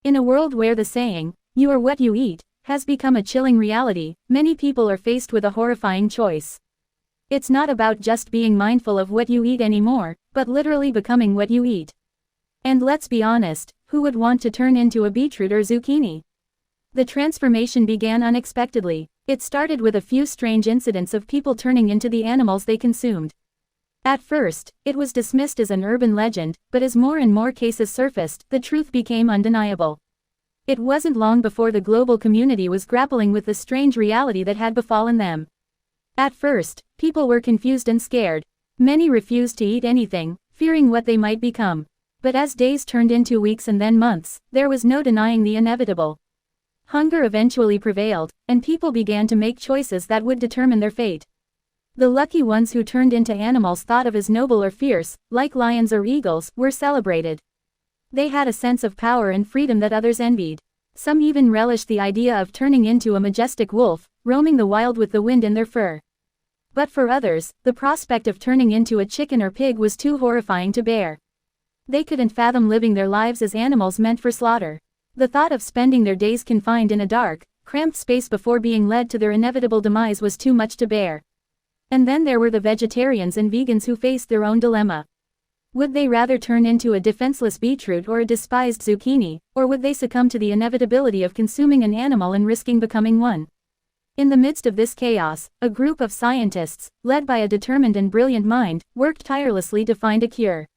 In a world where the saying, "You are what you eat," has become a chilling reality, many people are faced with a horrifying choice. It's not about just being mindful of what you eat anymore, but literally becoming what you eat. And let's be honest, who would want to turn into a beetroot or zucchini? The transformation began unexpectedly. It started with a few strange incidents of people turning into the animals they consumed. At first, it was dismissed as an urban legend, but as more and more cases surfaced, the truth became undeniable. It wasn't long before the global community was grappling with the strange reality that had befallen them. At first, people were confused and scared. Many refused to eat anything, fearing what they might become. But as days turned into weeks and then months, there was no denying the inevitable. Hunger eventually prevailed, and people began to make choices that would determine their fate. The lucky ones who turned into animals thought of as noble or fierce, like lions or eagles, were celebrated. They had a sense of power and freedom that others envied. Some even relished the idea of turning into a majestic wolf, roaming the wild with the wind in their fur. But for others, the prospect of turning into a chicken or pig was too horrifying to bear. They couldn't fathom living their lives as animals meant for slaughter. The thought of spending their days confined in a dark, cramped space before being led to their inevitable demise was too much to bear. And then there were the vegetarians and vegans who faced their own dilemma. Would they rather turn into a defenseless beetroot or a despised zucchini, or would they succumb to the inevitability of consuming an animal and risking becoming one? In the midst of this chaos, a group of scientists, led by a determined and brilliant mind, worked tirelessly to find a cure.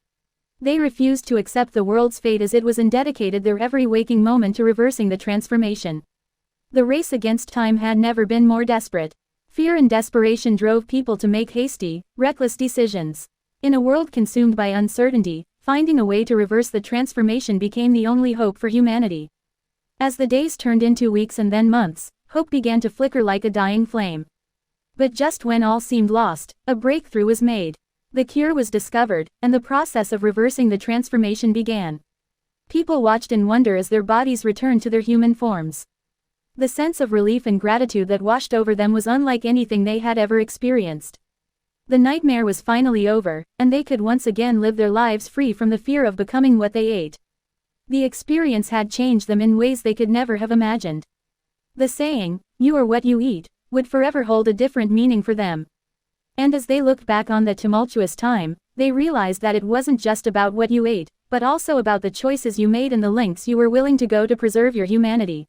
They refused to accept the world's fate as it was and dedicated their every waking moment to reversing the transformation. The race against time had never been more desperate. Fear and desperation drove people to make hasty, reckless decisions. In a world consumed by uncertainty, finding a way to reverse the transformation became the only hope for humanity. As the days turned into weeks and then months, hope began to flicker like a dying flame. But just when all seemed lost, a breakthrough was made. The cure was discovered, and the process of reversing the transformation began. People watched in wonder as their bodies returned to their human forms. The sense of relief and gratitude that washed over them was unlike anything they had ever experienced. The nightmare was finally over, and they could once again live their lives free from the fear of becoming what they ate. The experience had changed them in ways they could never have imagined. The saying, "You are what you eat," would forever hold a different meaning for them. And as they looked back on that tumultuous time, they realized that it wasn't just about what you ate, but also about the choices you made and the lengths you were willing to go to preserve your humanity.